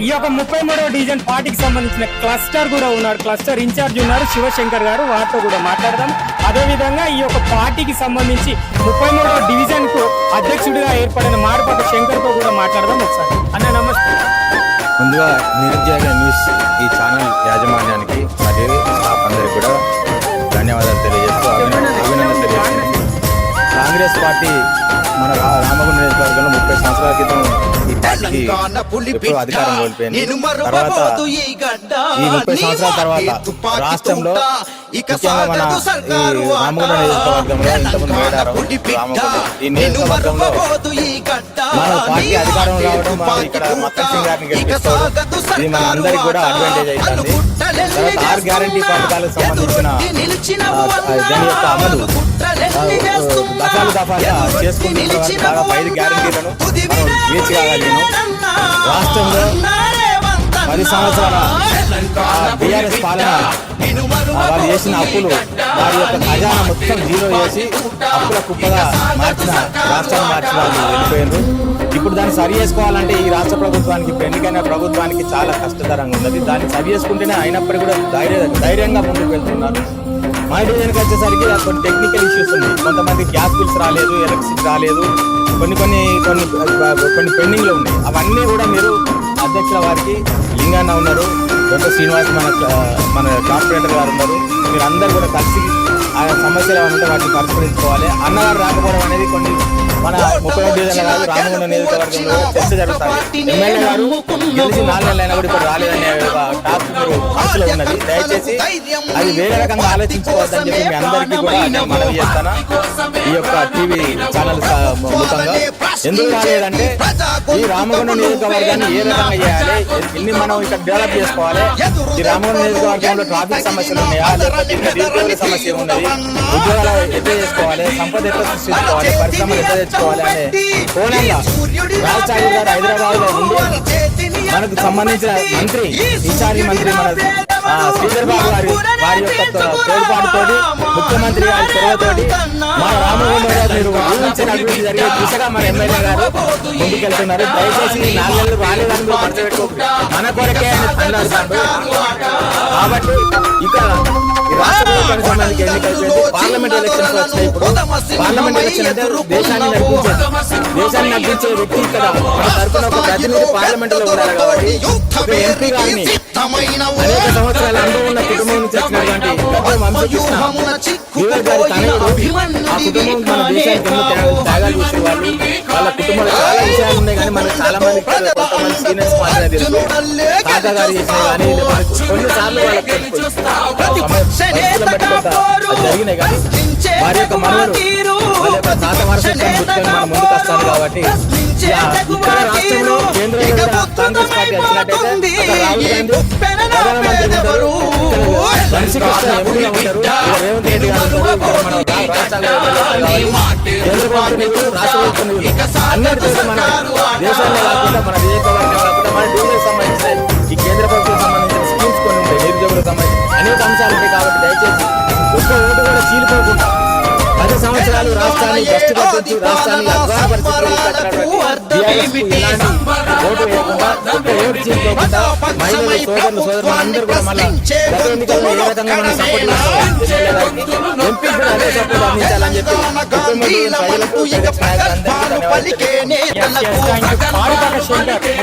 ఈ యొక్క 33వ డివిజన్ పార్టీకి సంబంధించిన క్లస్టర్ కూడా ఉన్నారు, క్లస్టర్ ఇన్ఛార్జ్ ఉన్నారు శివశంకర్ గారు, వారితో కూడా మాట్లాడదాం. అదేవిధంగా ఈ యొక్క పార్టీకి సంబంధించి 33వ డివిజన్ కు అధ్యక్షుడిగా ఏర్పడిన మారుపాక శంకర్ తో కూడా మాట్లాడదాం. ఒకసారి అన్న నమస్తే. ముందుగా నిరుద్యోగ న్యూస్ ఈ ఛానల్ యాజమాన్యానికి మరియు స్టాఫ్ అందరికీ కూడా ధన్యవాదాలు తెలియజేస్తూ అభినందన తెలియజేస్తున్నాను. కాంగ్రెస్ పార్టీ మన రామగుండం నియోజకవర్గంలో 30 సంవత్సరాల క్రితం ఈ పార్టీకి ఎప్పుడు అధికారం కోల్పోయింది. తర్వాత ఈ 30 సంవత్సరాల తర్వాత రాష్ట్రంలో ముఖ్యంగా మన ఈ రామగుండం నియోజకవర్గంలో ఇంతకుముందు వేడారం రామగుండం ఈ నియోజకవర్గంలో మన పార్టీ అధికారం రావడం, ఇక్కడ మత్తన్ సింగ్ గారిని గెలిపిస్తారు. ఇది మన అందరికి కూడా అడ్వాంటేజ్ అవుతుంది. తర్వాత 6 గ్యారంటీ పథకాలకు సంబంధించిన దాని యొక్క అమలు దఫాలుగా చేసుకుంటున్న బాగా 5 గ్యారంటీలను మనం రీచ్ కాగలిగాను. రాష్ట్రంలో 10 సంవత్సరాల బీఆర్ఎస్ పాలన వాళ్ళు చేసిన అప్పులు వారి యొక్క ఖజానా మొత్తం జీరో చేసి అప్పుల కుప్పగా మార్చిన రాష్ట్రాన్ని మార్చిన వాళ్ళు వెళ్ళిపోయారు. ఇప్పుడు దాన్ని సరి చేసుకోవాలంటే ఈ రాష్ట్ర ప్రభుత్వానికి, ఎన్నికైన ప్రభుత్వానికి చాలా కష్టతరంగా ఉన్నది. దాన్ని సరి చేసుకుంటేనే అయినప్పటికీ కూడా ధైర్యంగా ముందుకు వెళ్తున్నారు. మా డివిజన్కి వచ్చేసరికి కొన్ని టెక్నికల్ ఇష్యూస్ ఉన్నాయి. కొంతమంది గ్యాస్ బిల్స్ రాలేదు, ఎలక్ట్రిసిటీ రాలేదు, కొన్ని పెండింగ్లో ఉన్నాయి. అవన్నీ కూడా మీరు అధ్యక్షుల వారికి లింగన్న ఉన్నారు, దొడ్డ శ్రీనివాస్ మన కార్పొరేటర్ గారు ఉన్నారు, మీరు అందరూ కూడా కలిసి ఆయా సమస్యలు ఏమంటే వాటిని పరిష్కరించుకోవాలి. అన్నగారు రాకపోవడం అనేది కొన్ని మన 30వ డివిజన్ కాదు రామగుండం నియోజకవర్గంలో చర్చ జరుగుతుంది. ఎమ్మెల్యే గారు గెలిచి 4 నెలలు అయినా కూడా ఇప్పుడు రాలేదనే టాప్ మీరు మనసులో ఉన్నది. దయచేసి అది వేరే రకంగా ఆలోచించుకోవద్దని చెప్పి మీ అందరికీ కూడా నేను మనవి చేస్తాను. ఈ యొక్క టీవీ ఛానల్ ముఖంగా ఎందుకు రాలేదంటే ఈ రామగుండం నియోజకవర్గాన్ని ఏ రకంగా చేయాలి, ఇన్ని మనం ఇక్కడ డెవలప్ చేసుకోవాలి. ఈ రామగుండం నియోజకవర్గంలో ట్రాఫిక్ సమస్యలు ఉన్నాయా, లేకపోతే నిరుద్యోగ సమస్య ఉన్నది, ఉద్యోగాలు ఎట్లా చేసుకోవాలి, సంపద ఎట్లా సృష్టించుకోవాలి, పరిశ్రమలు ఎట్లా తెచ్చుకోవాలి అనే కోణంగా రాజశేఖర్ గారు హైదరాబాద్ లో ఉండి మనకు సంబంధించిన మంత్రి ఇన్ఛార్జి మంత్రి మన శ్రీధర్ బాబు గారి వారి యొక్క తోడ్పాటుతోటి, ముఖ్యమంత్రి గారి చొరవతోటి మన రామగుండంలో మీరు ఊహించిన అభివృద్ధి జరిగే దిశగా మన ఎమ్మెల్యే గారు ముందుకెళ్తున్నారు. దయచేసి 4 నెలలు రాలేదని మీరు పట్టు పెట్టుకోండి, మన కొరకే అన్నారు. కాబట్టి ఇక ఈ రాష్ట్ర ప్రభుత్వానికి సంబంధించి ఎన్నికలు పార్లమెంట్ ఎలక్షన్స్ వచ్చినాయి. ఇప్పుడు పార్లమెంట్ ఎలక్షన్ అంటే దేశాన్ని నడిపించే వ్యక్తి ఇక్కడ మన తరఫున ఒక ప్రతినిధి పార్లమెంట్ లో ఉన్నారు. కాబట్టి ఒక ఎంపీ గారిని అనేక సంవత్సరాల అనుభవం ఉన్న కుటుంబం నుంచి వచ్చినటువంటి వంశకృష్ణ గారి తనయుడు, ఆ కుటుంబం మన దేశానికి ఎన్నో త్యాగాలు చేసే వాళ్ళు, వాళ్ళ కుటుంబంలో చాలా విషయాలు ఉన్నాయి. కానీ మనకు చాలా మంది కొంతమంది సీనియర్స్ మాత్రమే తెలుసు. తాత గారు చేసిన కానీ కొన్నిసార్లు వాళ్ళకి జరిగినాయి. కానీ వారి యొక్క మనవడు వాళ్ళ యొక్క తాత వారసత్వం గుర్తుకొని మన ముందుకు వస్తారు. కాబట్టి ఇక్కడ రాష్ట్రంలో కేంద్రంలో కాంగ్రెస్ పార్టీ వచ్చినట్టయితే రాహుల్ గాంధీ ప్రధానమంత్రి ఉంటారు, వంశీకృష్ణ ఎంపీగా ఉంటారు, రేవంత్ రెడ్డి గారు ఉంటారు, మన కేంద్ర ప్రభుత్వం రాష్ట్ర ప్రభుత్వం అన్నిటితో మన దేశాన్ని కాకుండా మన నియోజకవర్గం కాకుండా మన డివిజన్కి సంబంధించిన ఈ కేంద్ర ప్రభుత్వం సంబంధించిన స్కీమ్స్ కొన్ని ఉంటాయి, నిరుద్యోగులకు సంబంధించి అనేక అంశాలు ఉంటాయి. కాబట్టి దయచేసి ఒక్క ఓటు కూడా చీలిపోకుండా 10 సంవత్సరాలు రాష్ట్రాన్ని బస్టు పట్టించి రాష్ట్రాన్ని అధ్వాన పరిస్థితులు ఎలాంటి ఓటు వేయకుండా, ఒక్క ఓటు చీలిపోకుండా మహిళలు సోదరులు అందరూ కూడా మళ్ళీ గత ఎన్నికల్లో ఏ విధంగా మనం సపోర్ట్ చేస్తాం, ఎంపీ కూడా అదే సపోర్ట్ అందించాలని చెప్పి ప్రజలకు ధన్యవాదాలు.